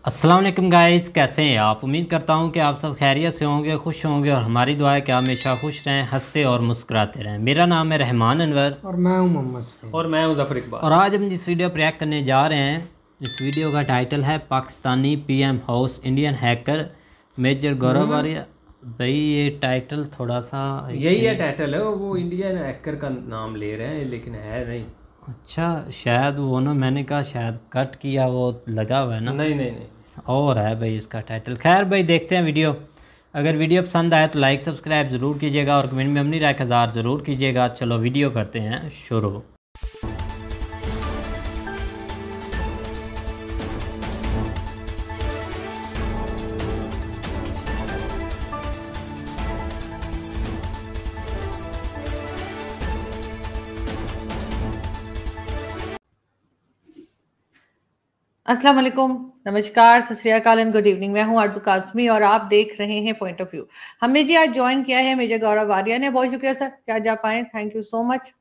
अस्सलाम वालेकुम गाइस, कैसे हैं आप। उम्मीद करता हूं कि आप सब खैरियत से होंगे, खुश होंगे और हमारी दुआ है कि आप हमेशा खुश रहें, हंसते और मुस्कुराते रहें। मेरा नाम है रहमान अनवर और मैं हूं मोहम्मद सईद और मैं हूं ज़फर इकबाल। और आज हम जिस वीडियो पर रिएक्ट करने जा रहे हैं, इस वीडियो का टाइटल है Pakistani PM house Indian hacker major Gaurav वारिया। भाई ये टाइटल थोड़ा सा यही है टाइटल है, वो इंडियन हैकर का नाम ले रहे हैं लेकिन है नहीं। अच्छा, शायद वो ना, मैंने कहा शायद कट किया वो लगा हुआ है ना। नहीं और है भाई इसका टाइटल। खैर भाई देखते हैं वीडियो। अगर वीडियो पसंद आए तो लाइक सब्सक्राइब ज़रूर कीजिएगा और कमेंट में अपनी राय का इज़हार ज़रूर कीजिएगा। चलो वीडियो करते हैं शुरू। अस्सलाम वालेकुम, नमस्कार, सत श्री अकाल एंड गुड इवनिंग। मैं हूं आरज़ू काज़मी और आप देख रहे हैं पॉइंट ऑफ व्यू। हमने जी आज ज्वाइन किया है मेजर गौरव वारिया ने। बहुत शुक्रिया सर कि आज आप आए, thank you so much.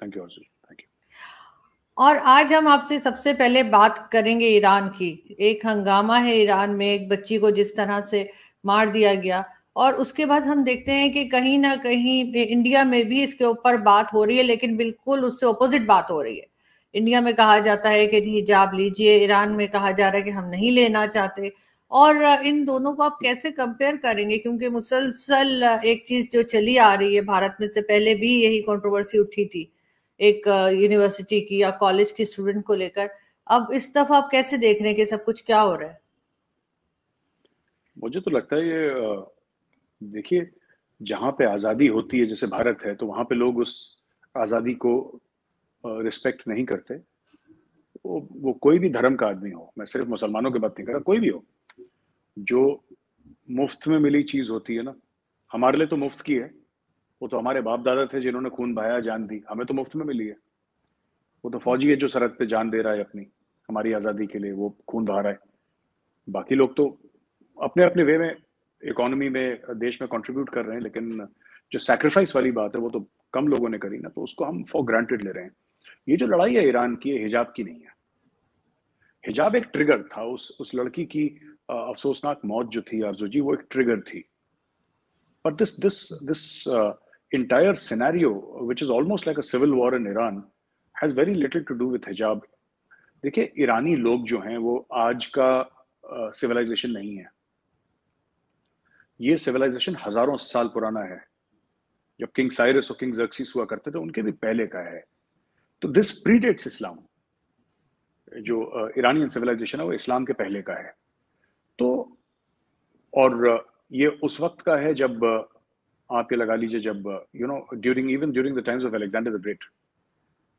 Thank you Arzoo, thank you. और आज हम आपसे सबसे पहले बात करेंगे ईरान की। एक हंगामा है ईरान में, एक बच्ची को जिस तरह से मार दिया गया और उसके बाद हम देखते हैं कि कहीं ना कहीं इंडिया में भी इसके ऊपर बात हो रही है, लेकिन बिल्कुल उससे ऑपोजिट बात हो रही है। इंडिया में कहा जाता है कि हिजाब लीजिए, ईरान में कहा जा रहा है कि हम नहीं लेना चाहते। और इन दोनों को आप कैसे कंपेयर करेंगे, क्योंकि मुसलसल एक चीज जो चली आ रही है भारत में, से पहले भी यही कंट्रोवर्सी उठी थी एक यूनिवर्सिटी की या कॉलेज की स्टूडेंट को लेकर। अब इस दफा आप कैसे देख रहे हैं कि सब कुछ क्या हो रहा है? मुझे तो लगता है ये देखिए, जहाँ पे आज़ादी होती है जैसे भारत है, तो वहाँ पे लोग उस आज़ादी को रिस्पेक्ट नहीं करते। वो कोई भी धर्म का आदमी हो, मैं सिर्फ मुसलमानों की बात नहीं कर रहा, कोई भी हो, जो मुफ्त में मिली चीज़ होती है ना, हमारे लिए तो मुफ्त की है। वो तो हमारे बाप दादा थे जिन्होंने खून बहाया, जान दी, हमें तो मुफ्त में मिली है। वो तो फौजी है जो सरहद पे जान दे रहा है अपनी, हमारी आज़ादी के लिए वो खून बहा रहा है। बाकी लोग तो अपने अपने वे में इकोनॉमी में, देश में कंट्रीब्यूट कर रहे हैं, लेकिन जो सैक्रिफाइस वाली बात है वो तो कम लोगों ने करी ना, तो उसको हम फॉर ग्रांटेड ले रहे हैं। ये जो लड़ाई है ईरान की, हिजाब की नहीं है। हिजाब एक ट्रिगर था, उस लड़की की अफसोसनाक मौत जो थी आरज़ू जी, वो एक ट्रिगर थी। But this entire scenario, which is almost like a civil war in Iran, has very little to do with hijab. देखिए, ईरानी लोग जो हैं वो आज का सिविलाइजेशन नहीं है। ये सिविलाइजेशन हजारों साल पुराना है। जब किंग साइरस और किंग ज़र्क्सिस हुआ करते थे, उनके भी पहले का है। तो दिस प्रीडेट्स इस्लाम। जो ईरानियन सिविलाइजेशन है वो इस्लाम के पहले का है। तो और ये उस वक्त का है जब आप ये लगा लीजिए, जब during the times of Alexander the great,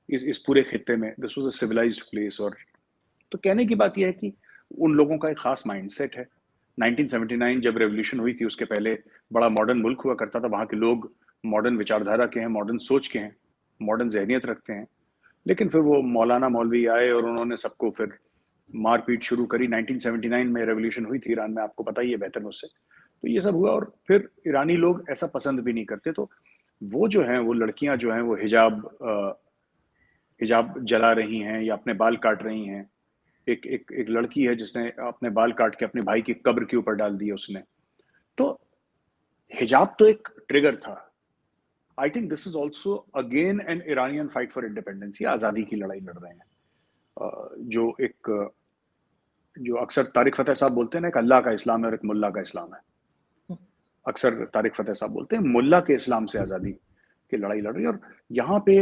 इस पूरे खित्ते में this was a civilised place. और तो कहने की बात यह है कि उन लोगों का एक खास माइंडसेट है। 1979 जब रेवोल्यूशन हुई थी, उसके पहले बड़ा मॉडर्न मुल्क हुआ करता था। वहाँ के लोग मॉडर्न विचारधारा के हैं, मॉडर्न सोच के हैं, मॉडर्न जहनियत रखते हैं। लेकिन फिर वो मौलाना मौलवी आए और उन्होंने सबको फिर मारपीट शुरू करी। 1979 में रेवोल्यूशन हुई थी ईरान में, आपको पता ही है बेहतर मुझसे। तो ये सब हुआ और फिर ईरानी लोग ऐसा पसंद भी नहीं करते। तो वो जो हैं, वो लड़कियां जो हैं, वो हिजाब जला रही हैं या अपने बाल काट रही हैं। एक लड़की है जिसने अपने बाल काट के अपने भाई की कब्र के ऊपर डाल दिया उसने। तो हिजाब तो एक ट्रिगर था। आई think this is also again an Iranian fight for independence. ये आज़ादी की लड़ाई लड़ रहे हैं। जो अक्सर तारिक फतेह साहब बोलते हैं ना, एक अल्लाह का इस्लाम है और एक मुल्ला का इस्लाम है। अक्सर तारिक फतेह साहब बोलते हैं मुल्ला के इस्लाम से आज़ादी की लड़ाई लड़ रही है। और यहाँ पे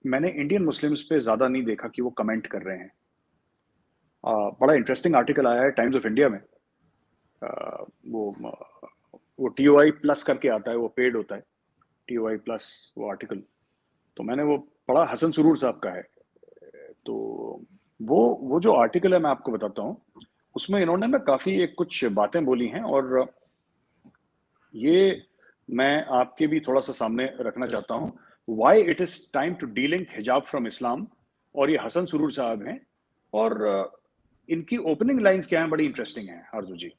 मैंने इंडियन मुस्लिम्स पे ज़्यादा नहीं देखा कि वो कमेंट कर रहे हैं। बड़ा इंटरेस्टिंग आर्टिकल आया है टाइम्स ऑफ इंडिया में। वो TOI प्लस करके आता है, वो पेड होता है, TOI प्लस वो आर्टिकल। तो मैंने वो पढ़ा, हसन सुरूर साहब का है। तो वो जो आर्टिकल है मैं आपको बताता हूँ, उसमें इन्होंने ना काफ़ी कुछ बातें बोली हैं और ये मैं आपके भी थोड़ा सा सामने रखना चाहता हूँ। Why it is time to delink hijab from Islam. और ये हसन सुरूर साहब हैं और इनकी ओपनिंग लाइंस क्या हैं, बड़ी इंटरेस्टिंग हैं आरज़ू जी।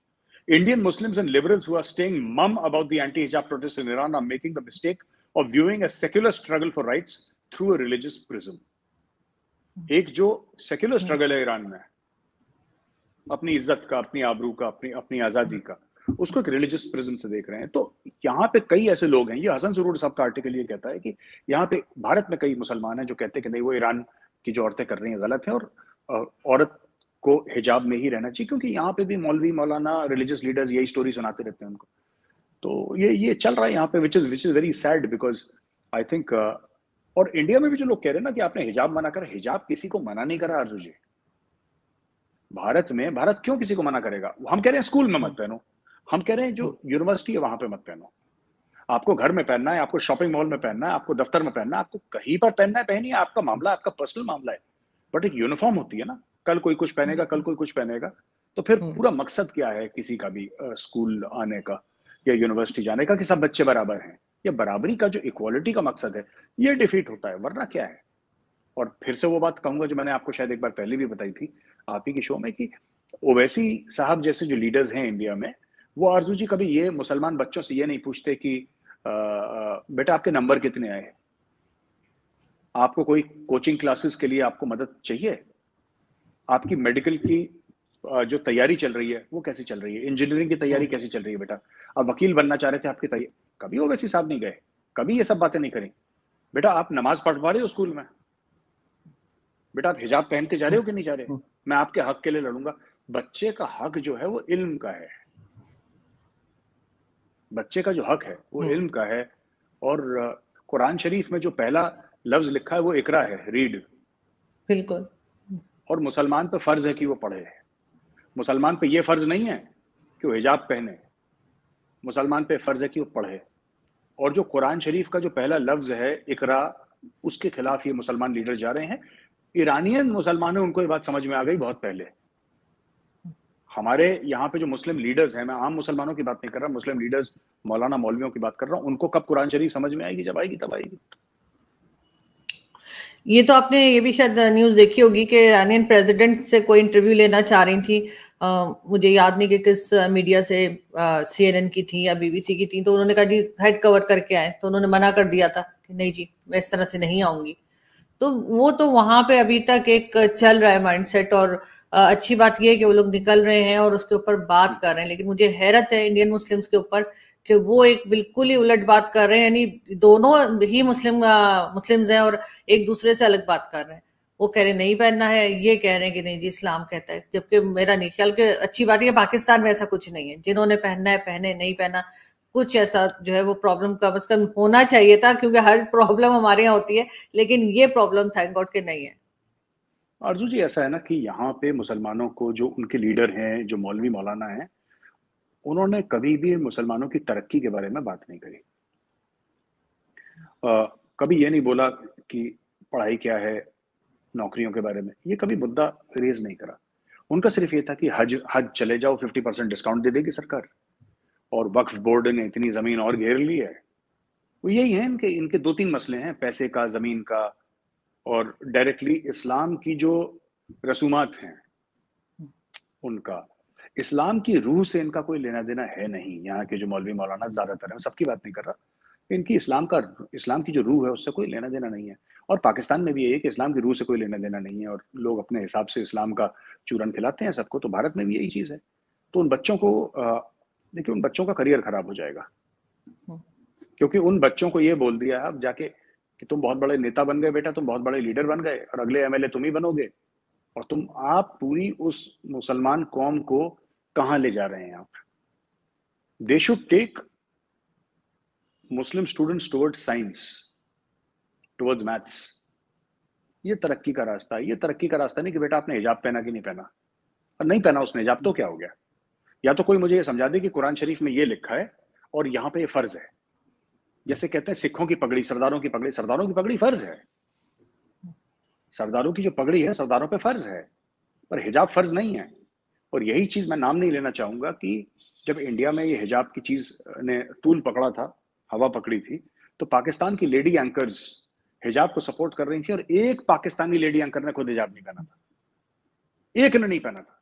Indian Muslims and liberals who are staying mum about the anti-hijab protests in Iran are making the mistake of viewing a secular struggle for rights through a religious prism. एक जो secular struggle है Iran में, अपनी इज्जत का, अपनी आबरू का, अपनी आजादी का, उसको एक रिलीजियस प्रिज्म से देख रहे हैं। तो यहाँ पे कई ऐसे लोग हैं, ये हसन सरूर साहब का आर्टिकल ये कहता है कि यहाँ पे भारत में कई मुसलमान हैं जो कहते हैं कि नहीं, वो ईरान की जो औरतें कर रही हैं गलत है और औरत को हिजाब में ही रहना चाहिए, क्योंकि यहाँ पे भी मौलवी मौलाना रिलीजियस लीडर्स यही स्टोरी सुनाते रहते हैं उनको। तो ये चल रहा है यहाँ पे, which is very sad, because I think और इंडिया में भी जो लोग कह रहे हैं ना कि आपने हिजाब मना करा, हिजाब किसी को मना नहीं करा आरजू जी। भारत क्यों किसी को मना करेगा? हम कह रहे हैं स्कूल में मत पहनो, हम कह रहे हैं जो यूनिवर्सिटी है वहां पे मत पहनो। आपको घर में पहनना है, आपको शॉपिंग मॉल में पहनना है, आपको दफ्तर में पहनना है, आपको कहीं पर पहनना है पहनिए, आपका मामला, आपका पर्सनल मामला है। बट एक यूनिफॉर्म होती है ना, कल कोई कुछ पहनेगा, कल कोई कुछ पहनेगा, तो फिर पूरा मकसद क्या है किसी का भी स्कूल आने का या यूनिवर्सिटी जाने का कि सब बच्चे बराबर हैं? ये बराबरी का जो इक्वालिटी का मकसद है, ये डिफीट होता है, वरना क्या है? और फिर से वो बात कहूंगा जो मैंने आपको शायद एक बार पहले भी बताई थी आप ही की शो में, कि ओवैसी साहब जैसे जो लीडर्स हैं इंडिया में, वो आरजू जी कभी ये मुसलमान बच्चों से ये नहीं पूछते कि बेटा आपके नंबर कितने आए, आपको कोई कोचिंग क्लासेस के लिए आपको मदद चाहिए, आपकी मेडिकल की जो तैयारी चल रही है वो कैसी चल रही है, इंजीनियरिंग की तैयारी कैसी चल रही है, बेटा आप वकील बनना चाह रहे थे, आपकी तैयारी, कभी ओवैसी साहब नहीं गए, कभी ये सब बातें नहीं करी। बेटा आप नमाज पढ़ पा रहे हो स्कूल में, बेटा आप हिजाब पहन के जा रहे हो कि नहीं जा रहे, मैं आपके हक के लिए लड़ूंगा। बच्चे का हक जो है वो इल्म का है, बच्चे का जो हक है वो इल्म का है। और कुरान शरीफ में जो पहला लफ्ज लिखा है वो इकरा है, रीड। बिल्कुल। और मुसलमान पे फर्ज है कि वो पढ़े, मुसलमान पे ये फर्ज नहीं है कि वो हिजाब पहने, मुसलमान पे फर्ज है कि वो पढ़े। और जो कुरान शरीफ का जो पहला लफ्ज है इकरा, उसके खिलाफ ये मुसलमान लीडर जा रहे हैं। ईरानियन मुसलमानों, उनको ये बात समझ में आ गई बहुत पहले। हमारे यहाँ पे जो मुस्लिम लीडर्स हैं, मैं आम मुसलमानों की बात नहीं कर रहा, मुस्लिम लीडर्स, मौलाना मौलवियों की बात कर रहा हूँ, उनको कब कुरान शरीफ समझ में आएगी? जब आएगी तब आएगी। ये तो आपने ये भी शायद न्यूज देखी होगी कि ईरानियन प्रेसिडेंट से कोई इंटरव्यू लेना चाह रही थी, मुझे याद नहीं कि किस मीडिया से, CNN की थी या BBC की थी, तो उन्होंने कहा जी हेड कवर करके आए, तो उन्होंने मना कर दिया था कि नहीं जी मैं इस तरह से नहीं आऊंगी। तो वो तो वहां पे अभी तक एक चल रहा है माइंडसेट, और अच्छी बात ये है कि वो लोग निकल रहे हैं और उसके ऊपर बात कर रहे हैं। लेकिन मुझे हैरत है इंडियन मुस्लिम्स के ऊपर कि वो एक बिल्कुल ही उलट बात कर रहे हैं, यानी दोनों ही मुस्लिम्स हैं और एक दूसरे से अलग बात कर रहे हैं। वो कह रहे नहीं पहनना है, ये कह रहे हैं कि नहीं जी इस्लाम कहता है, जबकि मेरा नहीं ख्याल कि अच्छी बात है, पाकिस्तान में ऐसा कुछ नहीं है, जिन्होंने पहनना है पहने, नहीं पहना कुछ ऐसा जो है वो प्रॉब्लम कम से कम होना चाहिए था, क्योंकि हर प्रॉब्लम हमारे यहाँ होती है, लेकिन ये प्रॉब्लम थैंक गॉड के नहीं है। आरजू जी ऐसा है ना कि यहाँ पे मुसलमानों को, जो उनके लीडर हैं, जो मौलवी मौलाना हैं, उन्होंने कभी भी मुसलमानों की तरक्की के बारे में बात नहीं करी। कभी ये नहीं बोला कि पढ़ाई क्या है, नौकरियों के बारे में, ये कभी मुद्दा रेज नहीं करा। उनका सिर्फ ये था कि हज चले जाओ, 50% डिस्काउंट दे देगी सरकार, और वक्फ बोर्ड ने इतनी जमीन और घेर ली है। वो यही है इनके 2-3 मसले हैं, पैसे का, जमीन का, और डायरेक्टली इस्लाम की जो रसूमात हैं उनका। इस्लाम की रूह से इनका कोई लेना देना है नहीं। यहाँ के जो मौलवी मौलाना ज्यादातर है, सबकी बात नहीं कर रहा, इनकी इस्लाम की जो रूह है उससे कोई लेना देना नहीं है। और पाकिस्तान में भी यही है कि इस्लाम की रूह से कोई लेना देना नहीं है, और लोग अपने हिसाब से इस्लाम का चूरन खिलाते हैं सबको। तो भारत में भी यही चीज है। तो उन बच्चों को देखिए, उन बच्चों का करियर खराब हो जाएगा, क्योंकि उन बच्चों को ये बोल दिया अब जाके कि तुम बहुत बड़े नेता बन गए बेटा, तुम बहुत बड़े लीडर बन गए, और अगले MLA तुम ही बनोगे, और आप पूरी उस मुसलमान कौम को कहां ले जा रहे हैं आप? They should take Muslim students towards science, towards maths. ये तरक्की का रास्ता है। ये तरक्की का रास्ता नहीं कि बेटा आपने हिजाब पहना कि नहीं पहना, और नहीं पहना उसने हिजाब तो क्या हो गया? या तो कोई मुझे ये समझा दे कि कुरान शरीफ में ये लिखा है और यहाँ पे ये फर्ज है। जैसे कहते हैं सिखों की पगड़ी, सरदारों की पगड़ी, सरदारों की पगड़ी फर्ज है, सरदारों की जो पगड़ी है सरदारों पे फर्ज है, पर हिजाब फर्ज नहीं है। और यही चीज मैं नाम नहीं लेना चाहूंगा कि जब इंडिया में ये हिजाब की चीज ने तूल पकड़ा था, हवा पकड़ी थी, तो पाकिस्तान की लेडी एंकर्स हिजाब को सपोर्ट कर रही थी, और एक पाकिस्तानी लेडी एंकर ने खुद हिजाब नहीं पहना था, एक ने नहीं पहना था।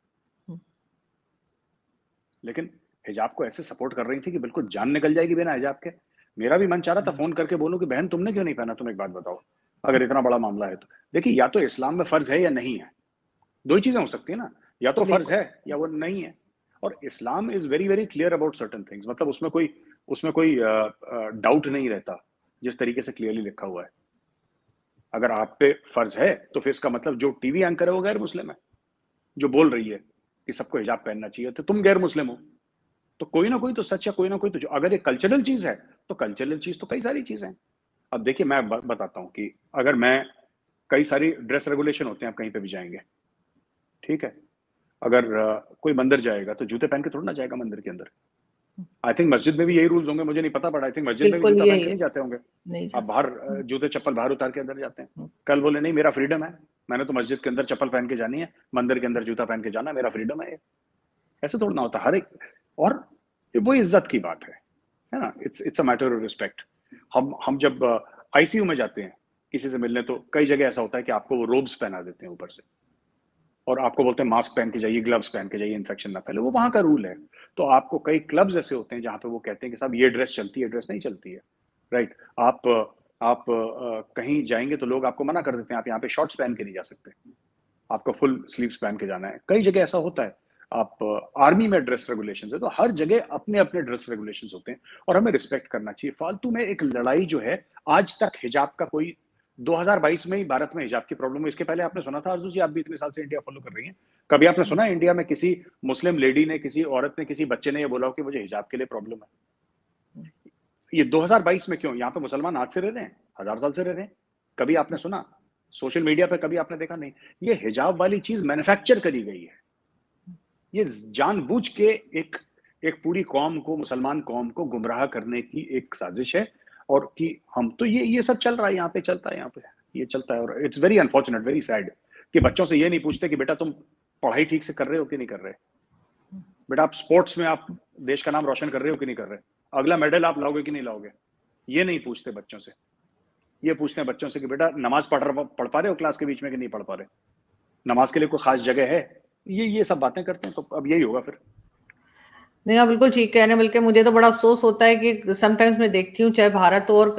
लेकिन हिजाब को ऐसे सपोर्ट कर रही थी कि बिल्कुल जान निकल जाएगी बिना हिजाब के। मेरा भी मन चाह रहा था फोन करके बोलूं कि बहन तुमने क्यों नहीं पहना, तुम एक बात बताओ, अगर इतना बड़ा मामला है तो। देखिए, या तो इस्लाम में फर्ज है या नहीं है, दो ही चीजें हो सकती है ना, या तो फर्ज है या वो नहीं है। और इस्लाम is very very clear about certain things, मतलब उसमें कोई डाउट नहीं रहता जिस तरीके से क्लियरली लिखा हुआ है। अगर आप पे फर्ज है तो फिर इसका मतलब जो टीवी एंकर है वो गैर मुस्लिम है, जो बोल रही है कि सबको हिजाब पहनना चाहिए, तो तुम गैर मुस्लिम हो। तो कोई ना कोई तो सच है, कोई ना कोई तो अगर ये कल्चरल चीज है तो कल्चरल चीज तो कई सारी चीजें हैं। अब देखिए, मैं बताता हूँ कि अगर मैं, कई सारी ड्रेस रेगुलेशन होते हैं, आप कहीं पे भी जाएंगे, ठीक है, अगर कोई मंदिर जाएगा तो जूते पहन के थोड़ा ना जाएगा मंदिर के अंदर। आई थिंक मस्जिद में भी यही रूल्स होंगे, मुझे नहीं पता, बट आई थिंक मस्जिद में भी बिल्कुल जूता पहन यही के है, नहीं जाते होंगे। नहीं जा आप बाहर सकते। जूते चप्पल बाहर उतार के अंदर जाते हैं। कल बोले नहीं मेरा फ्रीडम है, मैंने तो मस्जिद के अंदर चप्पल पहन के जानी है, मंदिर के अंदर जूता पहन के जाना, मेरा फ्रीडम है। ऐसे थोड़ा ना होता हर एक। और वो इज्जत की बात है ना, it's a matter of respect. हम जब आईसीयू में जाते हैं किसी से मिलने, तो कई जगह ऐसा होता है कि आपको वो रोब्स पहना देते हैं ऊपर से, और आपको बोलते हैं मास्क पहन के जाइए, ग्लव्स पहन के जाइए, इन्फेक्शन ना फैले। वो वहां का रूल है। तो आपको कई क्लब्स ऐसे होते हैं जहां पे वो कहते हैं कि साहब ये ड्रेस चलती है, ड्रेस नहीं चलती है, राइट। आप कहीं जाएंगे तो लोग आपको मना कर देते हैं, आप यहाँ पे शॉर्ट्स पहन के नहीं जा सकते, आपको फुल स्लीव्स पहन के जाना है। कई जगह ऐसा होता है। आप आर्मी में ड्रेस रेगुलेशंस है, तो हर जगह अपने अपने ड्रेस रेगुलेशंस होते हैं, और हमें रिस्पेक्ट करना चाहिए। फालतू में एक लड़ाई जो है, आज तक हिजाब का कोई, 2022 में ही भारत में हिजाब की प्रॉब्लम है। इसके पहले आपने सुना था आरजू जी, आप भी इतने साल से इंडिया फॉलो कर रही हैं, कभी आपने सुना है इंडिया में किसी मुस्लिम लेडी ने, किसी औरत ने, किसी बच्चे ने ये बोला हो कि मुझे हिजाब के लिए प्रॉब्लम है? ये 2022 में क्यों? यहाँ पे मुसलमान आज से रह रहे हैं, 1000 साल से रह रहे हैं, कभी आपने सुना? सोशल मीडिया पे कभी आपने देखा? नहीं। ये हिजाब वाली चीज मैन्युफैक्चर करी गई है। ये जानबूझ के एक पूरी कौम को, मुसलमान कौम को गुमराह करने की एक साजिश है। और कि हम तो ये सब चल रहा है, यहाँ पे चलता है, यहाँ पे ये चलता है। और it's very unfortunate, very sad कि बच्चों से ये नहीं पूछते कि बेटा तुम पढ़ाई ठीक से कर रहे हो कि नहीं कर रहे, बेटा आप स्पोर्ट्स में आप देश का नाम रोशन कर रहे हो कि नहीं कर रहे, अगला मेडल आप लाओगे कि नहीं लाओगे। ये नहीं पूछते बच्चों से। ये पूछते हैं बच्चों से कि बेटा नमाज पढ़ पा रहे हो क्लास के बीच में कि नहीं पढ़ पा रहे, नमाज के लिए कोई खास जगह है। ये सब बातें करते हैं। तो अब यही होगा फिर। नहीं, आप बिल्कुल ठीक कह रहे हैं। बल्कि मुझे तो बड़ा अफसोस होता है कि समटाइम्स मैं देखती हूँ, चाहे भारत और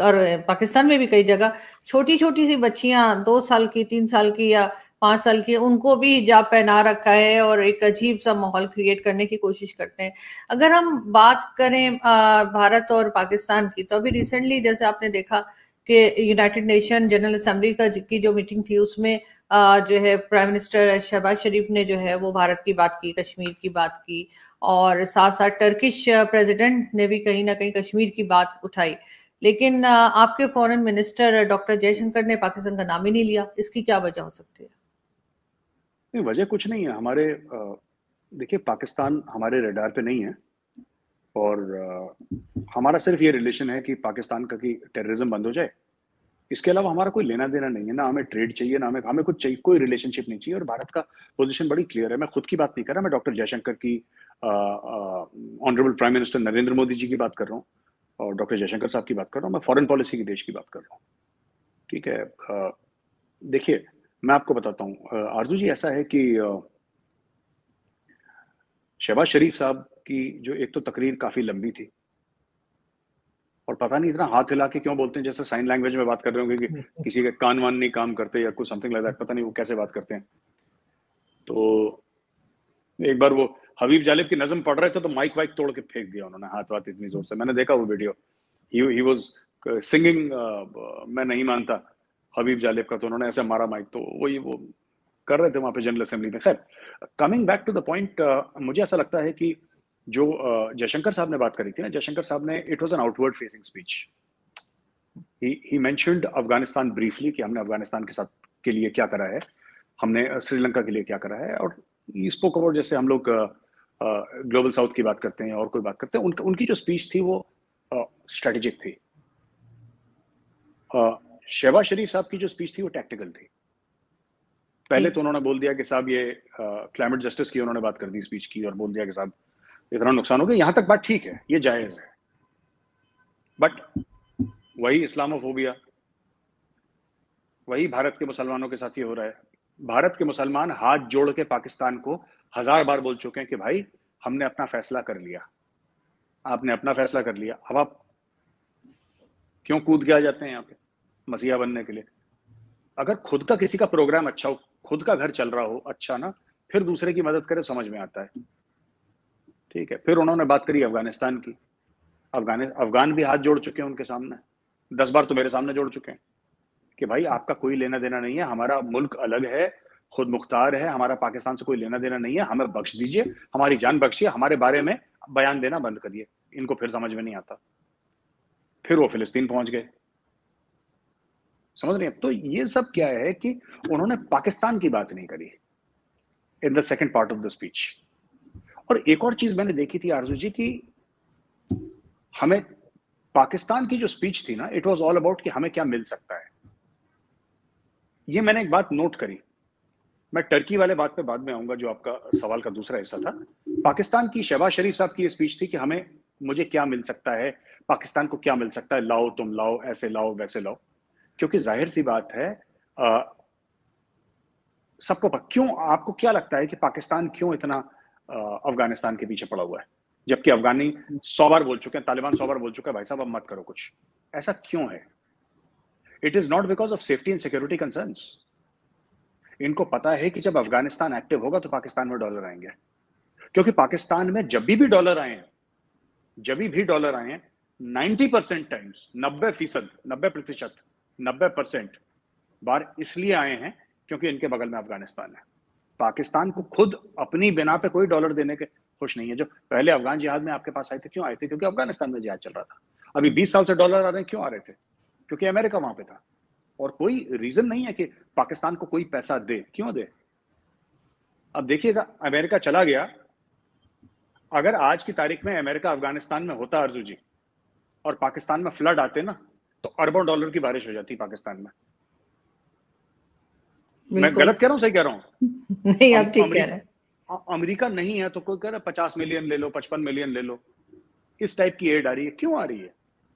पाकिस्तान में भी कई जगह छोटी छोटी सी बच्चियां 2 साल की, 3 साल की या 5 साल की, उनको भी हिजाब पहना रखा है और एक अजीब सा माहौल क्रिएट करने की कोशिश करते हैं। अगर हम बात करें भारत और पाकिस्तान की, तो अभी रिसेंटली जैसे आपने देखा कि यूनाइटेड नेशन जनरल असेंबली की जो मीटिंग थी, उसमें जो है प्राइम मिनिस्टर शहबाज शरीफ ने जो है वो भारत की बात की, कश्मीर की बात की, और साथ साथ टर्किश प्रेसिडेंट ने भी कहीं ना कहीं कश्मीर की बात उठाई। लेकिन आपके फॉरेन मिनिस्टर डॉक्टर जयशंकर ने पाकिस्तान का नाम ही नहीं लिया। इसकी क्या वजह हो सकती है? नहीं, वजह कुछ नहीं है। हमारे देखिए, पाकिस्तान हमारे रडार पे नहीं है, और हमारा सिर्फ ये रिलेशन है कि पाकिस्तान का कि टेररिज्म बंद हो जाए। इसके अलावा हमारा कोई लेना देना नहीं है, ना हमें ट्रेड चाहिए, ना हमें कुछ चाहिए, कोई रिलेशनशिप नहीं चाहिए। और भारत का पोजीशन बड़ी क्लियर है। मैं खुद की बात नहीं कर रहा, मैं डॉक्टर जयशंकर की, honourable prime minister Narendra Modi ji की बात कर रहा हूँ, और डॉक्टर जयशंकर साहब की बात कर रहा हूँ। मैं फॉरेन पॉलिसी की देश की बात कर रहा हूँ, ठीक है। देखिए, मैं आपको बताता हूँ आरजू जी, ऐसा है कि शहबाज शरीफ साहब की जो एक तो तकरीर काफी लंबी थी, और पता नहीं इतना हाथ हिला के क्यों बोलते हैं, जैसे साइन लैंग्वेज में बात कर रहे होंगे कि किसी के कान वान नहीं काम करते या कुछ समथिंग लाइक दैट, पता नहीं वो कैसे बात करते हैं। तो एक बार वो हबीब जालिब की नज़म पढ़ रहे थे तो माइक वाइक तोड़ के फेंक दिया उन्होंने, हाथ वाथ इतनी जोर से। मैंने देखा वो वीडियो, ही वाज सिंगिंग मैं नहीं मानता हबीब जालिब का, तो उन्होंने ऐसे मारा माइक। तो वो कर रहे थे वहां पे जनरल असेंबली में। खैर, coming back to the point, मुझे ऐसा लगता है कि जो जयशंकर साहब ने बात करी थी ना, जयशंकर साहब ने, it was an outward facing speech. He mentioned Afghanistan briefly, कि हमने अफगानिस्तान के साथ के लिए क्या करा है, हमने श्रीलंका के लिए क्या करा है, और स्पोक अबाउट, जैसे हम लोग ग्लोबल साउथ की बात करते हैं और कोई बात करते हैं, उनकी जो स्पीच थी वो स्ट्रेटेजिक थी। शहबाज शरीफ साहब की जो स्पीच थी वो टैक्टिकल थी। पहले तो उन्होंने बोल दिया कि साहब ये क्लाइमेट जस्टिस की उन्होंने बात कर दी स्पीच की, और बोल दिया कि साहब इतना नुकसान हो गया, यहां तक बात ठीक है, ये जायज है। बट वही इस्लामोफोबिया, वही भारत के मुसलमानों के साथ ये हो रहा है। भारत के मुसलमान हाथ जोड़ के पाकिस्तान को 1000 बार बोल चुके हैं कि भाई हमने अपना फैसला कर लिया, आपने अपना फैसला कर लिया, अब आप क्यों कूद के आ जाते हैं यहाँ पे मसीहा बनने के लिए? अगर खुद का किसी का प्रोग्राम अच्छा हो, खुद का घर चल रहा हो अच्छा ना, फिर दूसरे की मदद करे, समझ में आता है। ठीक है, फिर उन्होंने बात करी अफगानिस्तान की। अफगान भी हाथ जोड़ चुके हैं उनके सामने, 10 बार तो मेरे सामने जोड़ चुके हैं कि भाई आपका कोई लेना देना नहीं है, हमारा मुल्क अलग है, खुद मुख्तार है, हमारा पाकिस्तान से कोई लेना देना नहीं है, हमें बख्श दीजिए, हमारी जान बख्शिए, हमारे बारे में बयान देना बंद करिए। इनको फिर समझ में नहीं आता, फिर वो फिलिस्तीन पहुंच गए। समझ रहे हैं? तो ये सब क्या है कि उन्होंने पाकिस्तान की बात नहीं करी in the second part of the speech. और एक और चीज मैंने देखी थी आरजू जी की, हमें पाकिस्तान की जो स्पीच थी ना, इट वाज ऑल अबाउट कि हमें क्या मिल सकता है। ये मैंने एक बात नोट करी, मैं टर्की वाले बात पे बाद में आऊंगा, जो आपका सवाल का दूसरा हिस्सा था। पाकिस्तान की शहबाज शरीफ साहब की ये स्पीच थी कि मुझे क्या मिल सकता है, पाकिस्तान को क्या मिल सकता है, लाओ तुम लाओ, ऐसे लाओ वैसे लाओ। क्योंकि जाहिर सी बात है, सबको क्यों, आपको क्या लगता है कि पाकिस्तान क्यों इतना अफगानिस्तान के पीछे पड़ा हुआ है, जबकि अफगानी 100 बार बोल चुके हैं, तालिबान 100 बार बोल चुका है भाई साहब अब मत करो कुछ। ऐसा क्यों है? It is not because of safety and security concerns. इनको पता है कि जब अफगानिस्तान एक्टिव होगा तो पाकिस्तान में डॉलर आएंगे, क्योंकि पाकिस्तान में जब भी डॉलर आए हैं, 90% टाइम्स, 90% बार इसलिए आए हैं क्योंकि इनके बगल में अफगानिस्तान है। पाकिस्तान को खुद अपनी बिना पे कोई डॉलर देने के खुश नहीं है। जो पहले अफगान जिहाद में आपके पास आए थे, क्यों आए थे? क्योंकि अफगानिस्तान में जिहाद चल रहा था। अभी 20 साल से डॉलर आ रहे हैं, क्यों आ रहे थे? क्योंकि अमेरिका वहां पे था। और कोई रीजन नहीं है कि पाकिस्तान को कोई पैसा दे, क्यों दे? अब देखिएगा, अमेरिका चला गया, अगर आज की तारीख में अमेरिका अफगानिस्तान में होता अर्जू जी, और पाकिस्तान में फ्लड आते ना, तो अरबों डॉलर की बारिश हो जाती पाकिस्तान में। मैं गलत कह रहा हूं, सही कह रहा हूं? नहीं, आप ठीक कह रहे हैं। अमेरिका नहीं है तो कोई कह रहा है 50 मिलियन ले लो, 55 मिलियन ले लो, इस टाइप की एड आ रही है। क्यों आ रही है?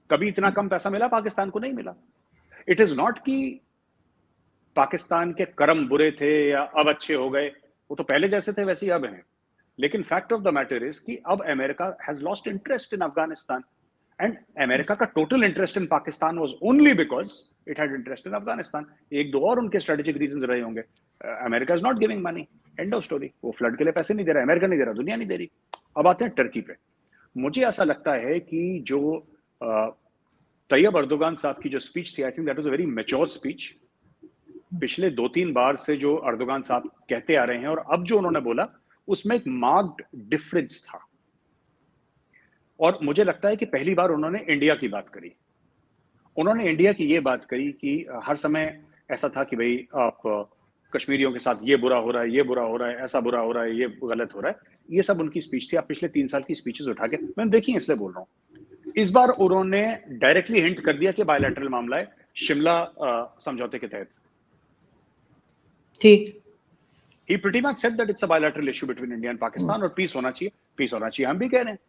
कभी इतना कम पैसा मिला पाकिस्तान को? नहीं मिला। इट इज नॉट कि पाकिस्तान के कर्म बुरे थे या अब अच्छे हो गए, वो तो पहले जैसे थे वैसे ही अब हैं। लेकिन fact of the matter is कि अब America has lost interest in Afghanistan, and America का total interest in Pakistan was only because it had interest in Afghanistan. एक दो और उनके स्ट्रेटेजिक रीजंस रहे होंगे। America is not giving money, end of story. वो फ्लड के लिए पैसे नहीं दे रहा, अमेरिका नहीं दे रहा, दुनिया नहीं दे रही। अब आते हैं टर्की पे। मुझे ऐसा लगता है कि जो तैयब अर्दोगान साहब की जो स्पीच थी, I think that was a very mature speech. पिछले 2-3 बार से जो अर्दोगान साहब कहते आ रहे हैं और अब जो उन्होंने बोला, उसमें एक मार्क्ड डिफरेंस था। और मुझे लगता है कि पहली बार उन्होंने इंडिया की बात करी। उन्होंने इंडिया की ये बात करी कि हर समय ऐसा था कि भाई आप कश्मीरियों के साथ ये बुरा हो रहा है, ये बुरा हो रहा है, ऐसा बुरा हो रहा है, ये गलत हो रहा है। ये सब उनकी स्पीच थी। आप पिछले 3 साल की स्पीचेस उठा के मैंने देखी, इसलिए बोल रहा हूँ। इस बार उन्होंने डायरेक्टली हिंट कर दिया कि बायलैटरल मामला है, शिमला समझौते के तहत। ठीक। He pretty much said that it's a bilateral issue between India and Pakistan और पीस होना चाहिए, पीस होना चाहिए। हम भी कह रहे हैं।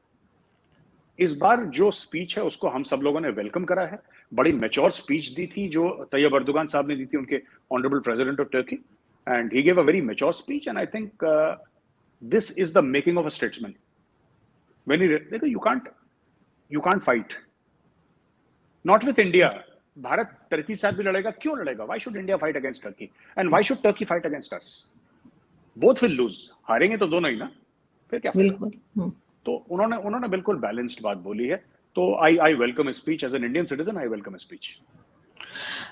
इस बार जो स्पीच है उसको हम सब लोगों ने वेलकम करा है। बड़ी मैच्योर स्पीच दी थी जो तैयब अर्दोगान साहब ने दी थी, उनके honourable president of Turkey, and he gave a very mature speech, and I think this is the making of a statesman. When देखो, you can't fight, not with India. Bharat Turkey साथ भी लड़ेगा, क्यों लड़ेगा? Why should India fight against Turkey, and why should Turkey fight against us? Both will lose. हारेंगे तो दोनों ही ना, फिर क्या? बिल्कुल। तो उन्होंने बिल्कुल बैलेंस्ड बात बोली है। तो I welcome speech as an Indian citizen. I welcome speech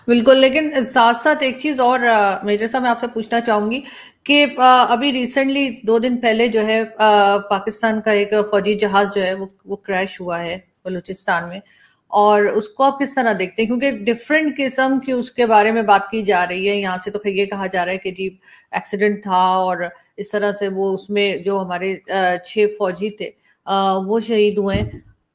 बिल्कुल। लेकिन साथ साथ एक चीज और मेजर साहब मैं आपसे पूछना चाहूंगी कि अभी रिसेंटली 2 दिन पहले जो है पाकिस्तान का एक फौजी जहाज जो है वो क्रैश हुआ है बलूचिस्तान में, और उसको आप किस तरह देखते हैं? क्योंकि डिफरेंट किस्म की उसके बारे में बात की जा रही है। यहाँ से तो ये कहा जा रहा है कि जी एक्सीडेंट था और इस तरह से वो उसमें जो हमारे 6 फौजी थे वो शहीद हुए,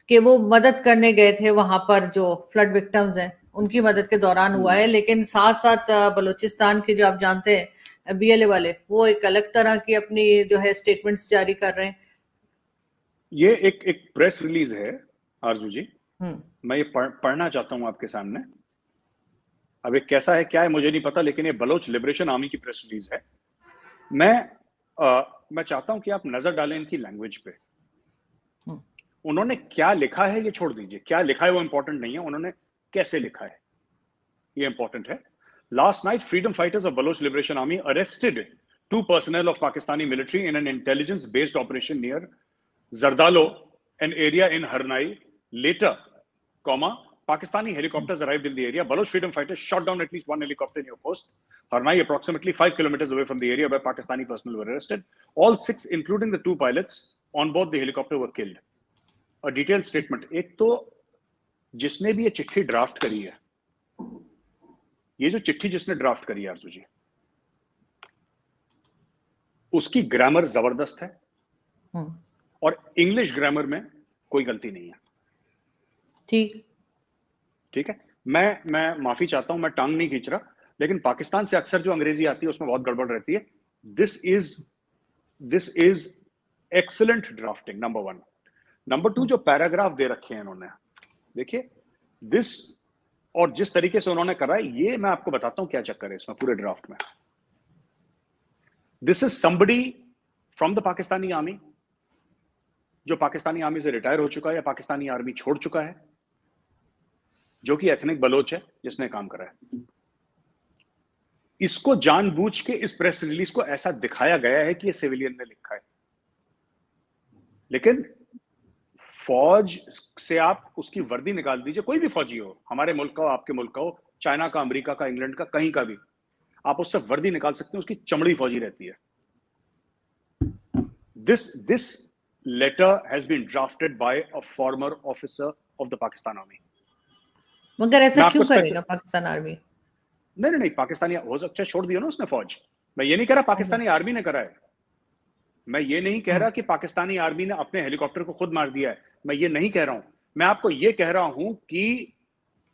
कि वो मदद करने गए थे वहां पर जो फ्लड विक्टिम्स हैं उनकी मदद के दौरान हुआ है। लेकिन साथ साथ बलूचिस्तान के जो आप जानते हैं बीएलए वाले, वो एक अलग तरह की अपनी जो है स्टेटमेंट्स जारी कर रहे हैं। ये एक प्रेस रिलीज है आरजू जी, मैं ये पढ़ना चाहता हूं आपके सामने। अब ये कैसा है क्या है मुझे नहीं पता, लेकिन ये बलोच लिबरेशन आर्मी की प्रेस रिलीज है। मैं चाहता हूं कि आप नजर डालें इनकी लैंग्वेज पे। उन्होंने क्या लिखा है ये छोड़ दीजिए, क्या लिखा है वो इंपॉर्टेंट नहीं है, उन्होंने कैसे लिखा है ये इंपॉर्टेंट है. Last night, freedom fighters of Baloch Liberation Army arrested 2 personnel of Pakistani military in an intelligence-based operation near Zardalo, an area in Harnai. Later, Pakistani helicopters arrived in the area. Baloch freedom fighters shot down at least one helicopter near post Harnai, approximately 5 kilometers away from the area where Pakistani personnel were arrested. All 6, including the 2 pilots on board the helicopter, were killed. A detailed statement. एक तो जिसने भी ये चिट्ठी draft करी है, ये जो चिट्ठी जिसने ड्राफ्ट करी है आरजू जी, उसकी ग्रामर जबरदस्त है और इंग्लिश ग्रामर में कोई गलती नहीं है. ठीक है. मैं माफी चाहता हूं, मैं टांग नहीं खींच रहा, लेकिन पाकिस्तान से अक्सर जो अंग्रेजी आती है उसमें बहुत गड़बड़ रहती है. This is excellent drafting, number 1. Number 2, जो पैराग्राफ दे रखे हैं इन्होंने, देखिए दिस, और जिस तरीके से उन्होंने करा है, ये मैं आपको बताता हूं क्या चक्कर है इसमें पूरे ड्राफ्ट में. This is somebody from the Pakistani army, जो पाकिस्तानी आर्मी से रिटायर हो चुका है या पाकिस्तानी आर्मी छोड़ चुका है, जो कि एथनिक बलोच है, जिसने काम करा है. इसको जानबूझ के इस प्रेस रिलीज को ऐसा दिखाया गया है कि ये सिविलियन ने लिखा है, लेकिन फौज से आप उसकी वर्दी निकाल दीजिए, कोई भी फौजी हो, हमारे मुल्क का हो, आपके मुल्क का हो, चाइना का, अमेरिका का, इंग्लैंड का, कहीं का भी, आप उससे वर्दी निकाल सकते हैं, उसकी चमड़ी फौजी रहती है. This letter has been drafted by a former officer of the Pakistan army. मगर ऐसा क्यों करेगा पाकिस्तान आर्मी? नहीं, पाकिस्तानी हो सकता है, छोड़ दिया ना उसने फौज. मैं ये नहीं कह रहा पाकिस्तानी आर्मी ने करा है, मैं ये नहीं कह रहा कि पाकिस्तानी आर्मी ने अपने हेलीकॉप्टर को खुद मार दिया है, मैं ये नहीं कह रहा हूं. मैं आपको ये कह रहा हूं कि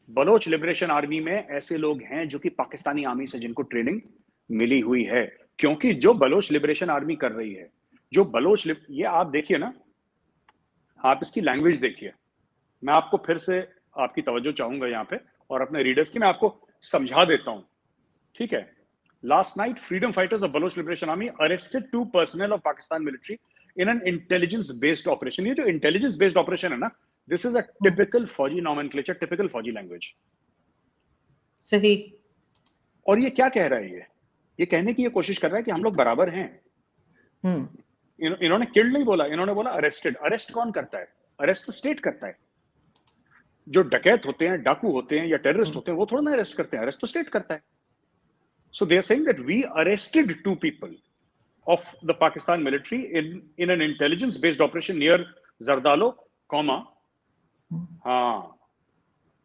बलोच लिबरेशन आर्मी में ऐसे लोग हैं जो कि पाकिस्तानी आर्मी से जिनको ट्रेनिंग मिली हुई है. क्योंकि जो बलोच लिबरेशन आर्मी कर रही है, जो ये आप देखिए ना, आप इसकी लैंग्वेज देखिए. मैं आपको फिर से आपकी तवज्जो चाहूंगा यहाँ पे और अपने रीडर्स की, मैं आपको समझा देता हूं. ठीक है. Last night, freedom fighters of Baloch Liberation Army arrested 2 personnel of Pakistan military in an intelligence-based operation. ये जो intelligence-based operation है ना, this is a typical फौजी nomenclature, typical फौजी language. सही. और ये क्या कह रहा है? ये कहने की ये कोशिश कर रहा है कि हम लोग बराबर हैं. इन्होंने killed नहीं बोला, इन्होंने बोला arrested. Arrest कौन करता है? Arrest तो state करता है. जो डकैत होते हैं, डाकू होते हैं या टेररिस्ट होते हैं, वो थोड़ा ना अरेस्ट करते हैं, अरेस्ट तो स्टेट करता है. So they are saying that we arrested 2 people of the Pakistan military in an intelligence-based operation near Zardalo, हाँ,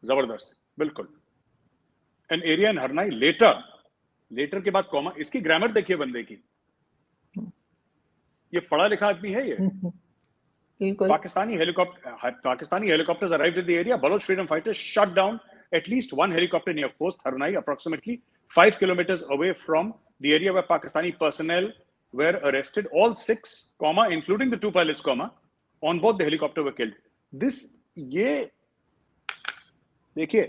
जबरदस्त, बिल्कुल. An area in Harnai. Later के बाद कॉमा. इसकी ग्रामर देखिए बंदे की. ये पढ़ा लिखा आदमी है ये. Pakistani helicopters arrived in the area. Baloch freedom fighters shot down at least 1 helicopter near post Harnai, approximately 5 kilometers away from the area where Pakistani personnel were arrested. All 6, including the 2 pilots, on board the helicopter were killed. ये देखिए,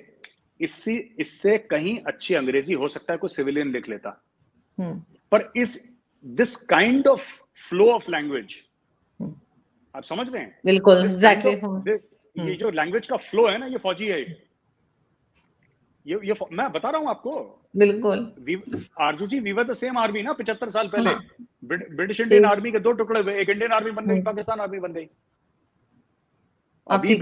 इससे कहीं अच्छी अंग्रेजी हो सकता है, कोई सिविलियन लिख लेता. पर this kind of flow of language, आप समझ रहे हैं? बिल्कुल, एग्जैक्टली. ये जो लैंग्वेज का फ्लो है ना, ये फौजी है. ये मैं बता रहा हूं आपको. बिल्कुल. Arzoo ji, we were the same army ना 75 साल पहले. ब्रिटिश इंडियन आर्मी के 2 टुकड़े हुए, एक इंडियन आर्मी बन गई, पाकिस्तान आर्मी बन गई. अभी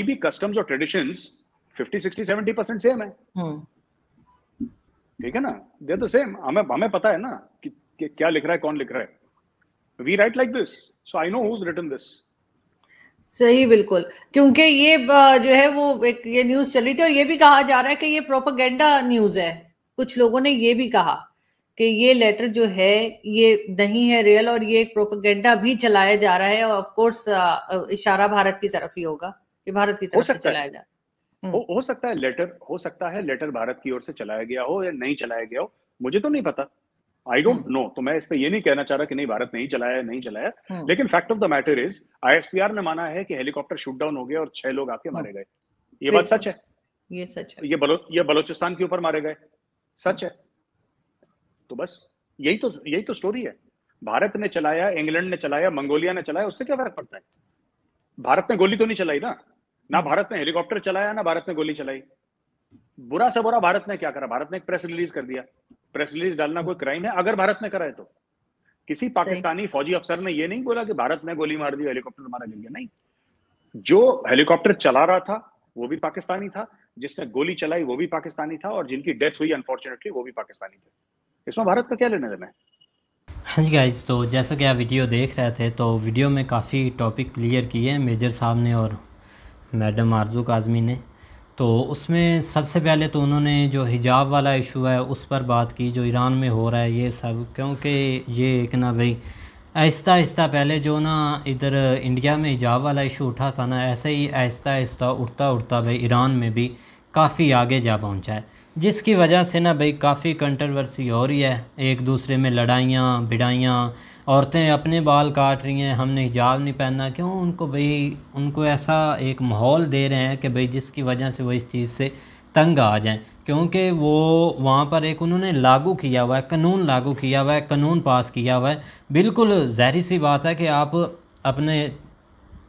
भी कस्टम्स और ट्रेडिशंस 50, 60, 70% सेम है. ठीक है ना? They are the same. हमें पता है ना कि क्या लिख रहा है, कौन लिख रहा है. We write like this, so I know who's written this. सही, बिल्कुल. क्योंकि ये जो है वो एक ये न्यूज चल रही थी और ये भी कहा जा रहा है कि ये प्रोपेगेंडा न्यूज है. कुछ लोगों ने ये भी कहा कि ये लेटर जो है ये नहीं है रियल और ये एक प्रोपेगेंडा भी चलाया जा रहा है. ऑफ कोर्स इशारा भारत की तरफ ही होगा कि भारत की तरफ से चलाया जा रहा है. हो सकता है लेटर भारत की ओर से चलाया गया हो या नहीं चलाया गया हो, मुझे तो नहीं पता. I don't know. तो मैं इस पे ये नहीं कहना चाह रहा कि नहीं भारत नहीं चलाया. लेकिन fact of the matter is, ISPR ने माना है कि हेलीकॉप्टर शूट डाउन हो गया और 6 लोग आके मारे गए. ये बात सच है. ये सच है. ये बलोचिस्तान के ऊपर मारे गए, सच है. तो बस यही तो स्टोरी है. भारत ने चलाया, इंग्लैंड ने चलाया, मंगोलिया ने चलाया, उससे क्या फर्क पड़ता है? भारत ने गोली तो नहीं चलाई ना भारत ने हेलीकॉप्टर चलाया, ना भारत ने गोली चलाई। बुरा से बुरा भारत ने क्या करा? भारत ने एक प्रेस रिलीज कर दिया। प्रेस रिलीज डालना कोई क्राइम है अगर भारत ने करा है तो? किसी पाकिस्तानी फौजी अफसर ने ये नहीं बोला कि भारत ने गोली मार दी, हेलीकॉप्टर मारा गिर गया, नहीं। जो हेलीकॉप्टर चला रहा था वो भी पाकिस्तानी था, जिसने गोली चलाई वो भी पाकिस्तानी था, और जिनकी डेथ हुई अनफॉर्चुनेटली वो भी पाकिस्तानी थे। इसमें भारत का क्या लेना देना है? हाँ जी गाइस, तो जैसा कि आप वीडियो देख रहे थे, तो वीडियो में काफ़ी टॉपिक क्लियर किए हैं मेजर साहब ने और मैडम आरजू काज़मी ने। तो उसमें सबसे पहले तो उन्होंने जो हिजाब वाला इशू है उस पर बात की, जो ईरान में हो रहा है ये सब, क्योंकि ये एक ना भाई आहिस्ता आहिस्ता पहले जो ना इधर इंडिया में हिजाब वाला इशू उठा था ना, ऐसे ही आहिस्ता आहिस्ता उठता उठता भाई ईरान में भी काफ़ी आगे जा पहुंचा है, जिसकी वजह से ना भाई काफ़ी कंट्रोवर्सी हो रही है, एक दूसरे में लड़ाइयाँ भिड़ाइयाँ, औरतें अपने बाल काट रही हैं, हमने हिजाब नहीं पहनना, क्यों? उनको भाई उनको ऐसा एक माहौल दे रहे हैं कि भाई जिसकी वजह से वो इस चीज़ से तंग आ जाएं, क्योंकि वो वहाँ पर एक उन्होंने लागू किया हुआ है, कानून लागू किया हुआ है, कानून पास किया हुआ है। बिल्कुल ज़ाहिर सी बात है कि आप अपने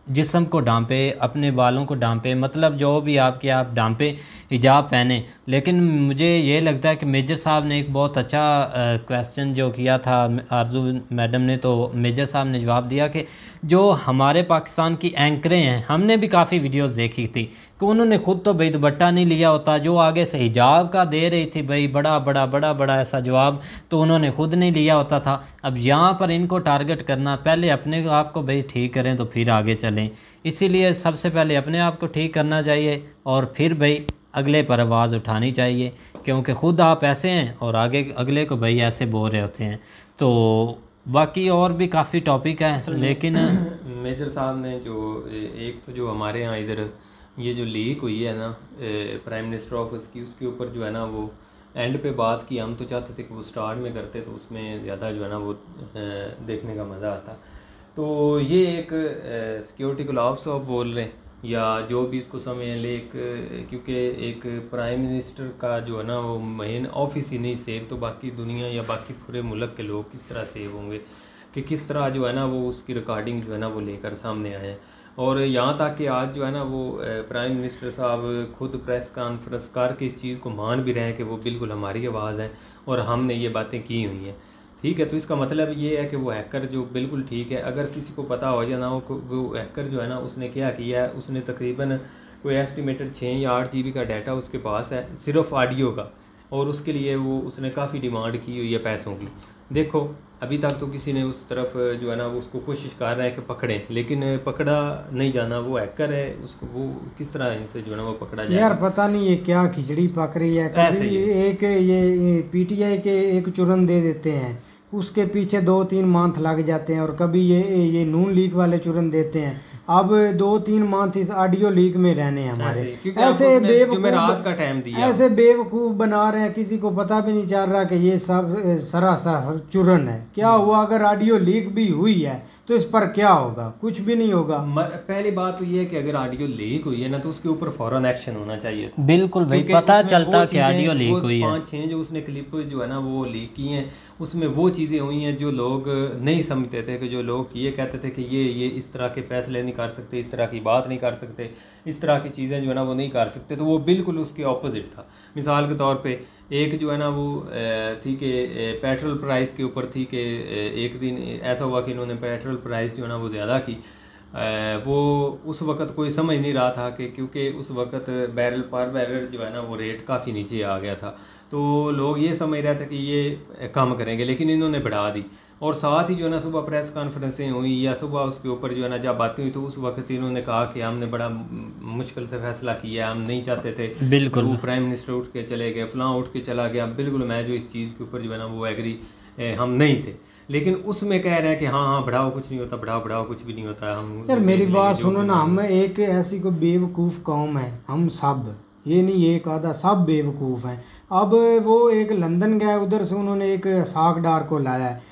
जिस्म को ढांपे, अपने बालों को ढांपे, मतलब जो भी आपके आप ढांपे, हिजाब पहने। लेकिन मुझे ये लगता है कि मेजर साहब ने एक बहुत अच्छा क्वेश्चन जो किया था आरजू मैडम ने, तो मेजर साहब ने जवाब दिया कि जो हमारे पाकिस्तान की एंकरें हैं, हमने भी काफ़ी वीडियोस देखी थी कि उन्होंने ख़ुद तो भाई दुपट्टा नहीं लिया होता, जो आगे से हिजाब का दे रही थी भाई बड़ा बड़ा बड़ा बड़ा ऐसा जवाब, तो उन्होंने ख़ुद नहीं लिया होता था। अब यहाँ पर इनको टारगेट करना, पहले अपने आप को भाई ठीक करें तो फिर आगे चलें, इसीलिए सबसे पहले अपने आप को ठीक करना चाहिए और फिर भाई अगले पर आवाज़ उठानी चाहिए, क्योंकि ख़ुद आप ऐसे हैं और आगे अगले को भाई ऐसे बोल रहे होते हैं। तो बाकी और भी काफ़ी टॉपिक है, लेकिन मेजर साहब ने जो एक तो जो हमारे यहाँ इधर ये जो लीक हुई है ना प्राइम मिनिस्टर ऑफिस की, उसके ऊपर जो है ना वो एंड पे बात की। हम तो चाहते थे कि वो स्टार्ट में करते तो उसमें ज़्यादा जो है ना वो देखने का मज़ा आता। तो ये एक सिक्योरिटी कोलैप्स आप बोल रहे हैं या जो भी इसको समझ ले, क्योंकि एक प्राइम मिनिस्टर का जो है ना वो मेन ऑफिस ही नहीं सेव, तो बाकी दुनिया या बाकी पूरे मुल्क के लोग किस तरह सेव होंगे, कि किस तरह जो है ना वो उसकी रिकॉर्डिंग जो है ना वो लेकर सामने आए हैं। और यहाँ तक कि आज जो है ना वो प्राइम मिनिस्टर साहब खुद प्रेस कॉन्फ्रेंस करके इस चीज़ को मान भी रहे हैं कि वो बिल्कुल हमारी आवाज़ है और हमने ये बातें की हुई हैं, ठीक है। तो इसका मतलब ये है कि वो हैकर जो बिल्कुल ठीक है, अगर किसी को पता हो जाए ना वो हैकर जो है ना उसने क्या किया है, उसने तकरीबन कोई एस्टिमेटेड 6 या 8 GB का डाटा उसके पास है सिर्फ ऑडियो का, और उसके लिए वो उसने काफ़ी डिमांड की हुई है पैसों की। देखो अभी तक तो किसी ने उस तरफ जो है ना वो उसको कोशिश कर रहे हैं कि पकड़ें, लेकिन पकड़ा नहीं जाना, वो हैकर है, उसको वो किस तरह इनसे जो है ना वो पकड़ा जाए। यार पता नहीं ये क्या खिचड़ी पक रही है, कभी एक ये पीटीआई के एक चुरन दे देते हैं, उसके पीछे 2-3 मंथ लग जाते हैं, और कभी ये नून लीक वाले चुरन देते हैं। अब 2-3 मंथ इस ऑडियो लीक में रहने हैं हमारे, ऐसे बेवकूफ़ बना रहे हैं, किसी को पता भी नहीं चल रहा कि ये सब सरासर चुरन है। क्या हुआ अगर ऑडियो लीक भी हुई है तो इस पर क्या होगा? कुछ भी नहीं होगा। पहली बात तो ये है कि अगर ऑडियो लीक हुई है ना तो उसके ऊपर फौरन एक्शन होना चाहिए। बिल्कुल भाई, पता चलता कि ऑडियो लीक हुई है। 5-6 जो उसने क्लिप जो है ना वो लीक की हैं, उसमें वो चीज़ें हुई हैं जो लोग नहीं समझते थे, कि जो लोग ये कहते थे कि ये इस तरह के फैसले नहीं कर सकते, इस तरह की बात नहीं कर सकते, इस तरह की चीज़ें जो है ना वो नहीं कर सकते, तो वो बिल्कुल उसके ऑपोजिट था। मिसाल के तौर पे एक जो है ना वो थी कि पेट्रोल प्राइस के ऊपर थी कि एक दिन ऐसा हुआ कि इन्होंने पेट्रोल प्राइस जो है ना वो ज़्यादा की। वो उस वक़्त कोई समझ नहीं रहा था कि क्योंकि उस वक़्त बैरल पर बैरल जो है ना वो रेट काफ़ी नीचे आ गया था, तो लोग ये समझ रहे थे कि ये कम करेंगे, लेकिन इन्होंने बढ़ा दी। और साथ ही जो है ना सुबह प्रेस कॉन्फ्रेंसें हुई या सुबह उसके ऊपर जो है ना जब बातें हुई, तो उस वक्त इन्होंने कहा कि हमने बड़ा मुश्किल से फैसला किया, हम नहीं चाहते थे। बिल्कुल वो प्राइम मिनिस्टर उठ के चले गए, फलां उठ के चला गया, बिल्कुल मैं जो इस चीज़ के ऊपर जो है ना वो एग्री हम नहीं थे, लेकिन उसमें कह रहे हैं कि हाँ बढ़ाओ कुछ नहीं होता, बढ़ाओ कुछ भी नहीं होता। हम यार मेरी बात सुनो ना, हम एक ऐसी कोई बेवकूफ़ कौम है, हम सब, ये नहीं एक आधा, सब बेवकूफ़ हैं। अब वो एक लंदन गया, उधर से उन्होंने एक साग डार को लाया है,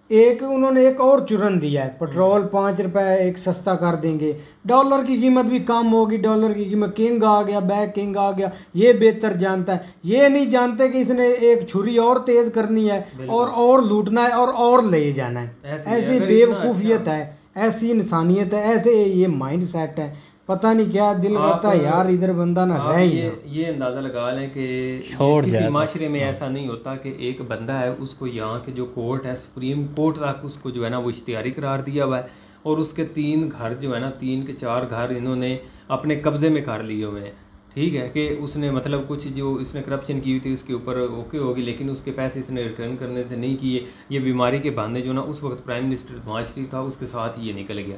एक उन्होंने एक और चुरन दिया है, पेट्रोल 5 रुपए एक सस्ता कर देंगे, डॉलर की कीमत भी कम होगी, डॉलर की कीमत किंग आ गया, बैक किंग आ गया, ये बेहतर जानता है। ये नहीं जानते कि इसने एक छुरी और तेज करनी है और लूटना है और ले जाना है। ऐसी बेवकूफ़ियत है, ऐसी इंसानियत है, ऐसे ये माइंड सेट है, पता नहीं क्या दिल करता है यार इधर बंदा ना रहे ही ना। ये अंदाज़ा लगा लें कि किसी माशरे में ऐसा नहीं होता कि एक बंदा है उसको यहाँ के जो कोर्ट है सुप्रीम कोर्ट तक उसको जो है ना वो इश्तिहारी करार दिया हुआ है और उसके 3 घर जो है ना 3 के 4 घर इन्होंने अपने कब्ज़े में कर लिए हुए हैं। ठीक है कि उसने मतलब कुछ जो इसने करप्शन की हुई थी उसके ऊपर ओके होगी, लेकिन उसके पैसे इसने रिटर्न करने से नहीं किए। ये बीमारी के बहाने जो ना उस वक्त प्राइम मिनिस्टर नवाज शरीफ था उसके साथ ये निकल गया।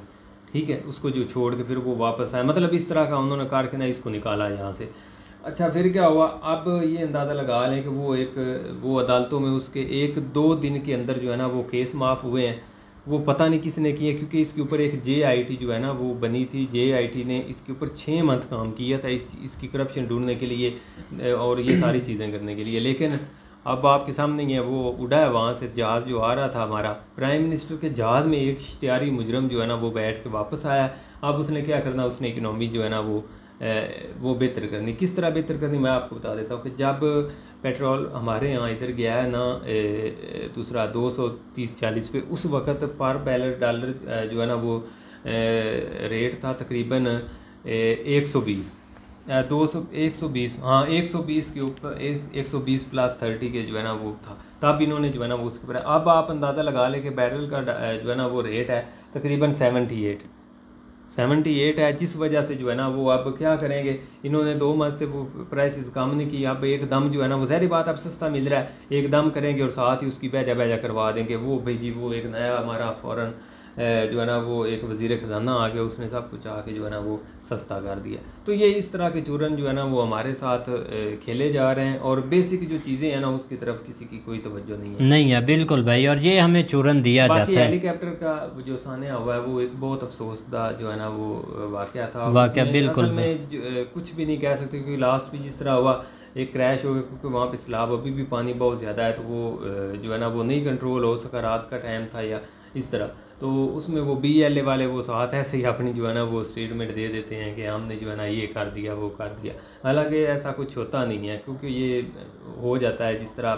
ठीक है, उसको जो छोड़ के फिर वो वापस आया, मतलब इस तरह का उन्होंने कारखाना इसको निकाला यहाँ से। अच्छा फिर क्या हुआ, अब ये अंदाज़ा लगा लें कि वो अदालतों में उसके 1-2 दिन के अंदर जो है ना वो केस माफ़ हुए हैं। वो पता नहीं किसने किए, क्योंकि इसके ऊपर एक JIT जो है ना वो बनी थी। JIT ने इसके ऊपर 6 मंथ काम किया था इसकी करप्शन ढूंढने के लिए और ये सारी चीज़ें करने के लिए। लेकिन अब आपके सामने ही है, वो उड़ा है वहाँ से जहाज़ जो आ रहा था हमारा, प्राइम मिनिस्टर के जहाज़ में एक इश्तिहारी मुजरम जो है ना वो बैठ के वापस आया। अब उसने क्या करना, उसने इकनॉमी जो है ना वो बेहतर करनी। किस तरह बेहतर करनी मैं आपको बता देता हूँ कि जब पेट्रोल हमारे यहाँ इधर गया है ना दूसरा 230-40 पे, उस वक़्त पर बैरल डॉलर जो है ना वो रेट था तकरीबन 120 120 हाँ 120 के ऊपर 120 + 30 के जो है ना वो था। तब इन्होंने जो है ना वो उसके ऊपर, अब आप अंदाज़ा लगा लें कि बैरल का जो है ना वो रेट है तकरीबन 78 है, जिस वजह से जो है ना वो अब क्या करेंगे, इन्होंने 2 माह से वो प्राइसेस कम नहीं की। अब एकदम जो है ना वो ज़ाहिर बात अब सस्ता मिल रहा है, एकदम करेंगे और साथ ही उसकी बेजा करवा देंगे। वो भाई जी वो एक नया हमारा फ़ौरन जो है ना वो एक वज़ीर ख़जाना आ गया, उसने सब कुछ आके जो है ना वो सस्ता कर दिया। तो ये इस तरह के चूरन जो है ना वो हमारे साथ खेले जा रहे हैं और बेसिक जो चीज़ें हैं ना उसकी तरफ किसी की कोई तवज्जो नहीं है। बिल्कुल भाई, और ये हमें चूरन दिया जाता है। हेलीकॉप्टर का जो सानिया हुआ है वो एक बहुत अफसोसदा जो है ना वो वाक़या था। बिल्कुल में कुछ भी नहीं कह सकते, क्योंकि लास्ट भी जिस तरह हुआ एक क्रैश हो गया, क्योंकि वहाँ पे सैलाब अभी भी पानी बहुत ज़्यादा है, तो वो जो है ना वो नहीं कंट्रोल हो सका, रात का टाइम था या इस तरह। तो उसमें वो BLA वाले वो साथ ऐसे ही अपनी जो है ना वो स्टेटमेंट दे देते हैं कि हमने जो है ना ये कर दिया वो कर दिया, हालांकि ऐसा कुछ होता नहीं है, क्योंकि ये हो जाता है जिस तरह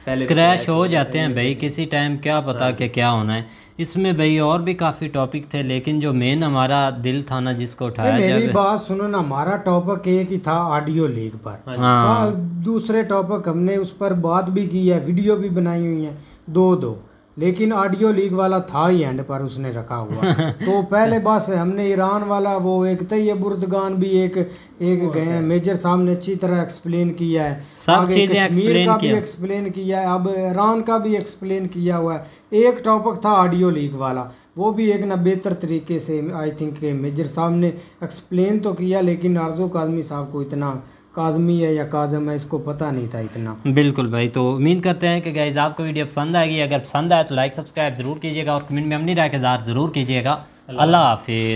पहले क्रैश हो जाते हैं भाई किसी टाइम, क्या पता कि क्या होना है। इसमें भाई और भी काफ़ी टॉपिक थे, लेकिन जो मेन हमारा दिल था ना जिसको उठाया जाए, मेरी बात सुनो ना, हमारा टॉपिक एक ही था ऑडियो लीक पर। हाँ। दूसरे टॉपिक हमने उस पर बात भी की है, वीडियो भी बनाई हुई है 2-2, लेकिन ऑडियो लीक वाला था ही एंड पर उसने रखा हुआ। तो पहले बस हमने ईरान वाला वो एक तैयब उर्दगान भी एक गए मेजर साहब ने अच्छी तरह एक्सप्लेन किया है, सब चीज़ें एक्सप्लेन किया है, अब ईरान का भी एक्सप्लेन किया हुआ है। एक टॉपिक था ऑडियो लीक वाला, वो भी एक ना बेहतर तरीके से आई थिंक मेजर साहब ने एक्सप्लेन तो किया, लेकिन आरज़ू काज़मी साहब को इतना काज़मी है या काज़म है इसको पता नहीं था इतना। बिल्कुल भाई, तो उम्मीद करते हैं कि गाइस आपको वीडियो पसंद आएगी। अगर पसंद आए तो लाइक सब्सक्राइब ज़रूर कीजिएगा और कमेंट में अपनी राय का इज़हार ज़रूर कीजिएगा। अल्लाह हाफिज़।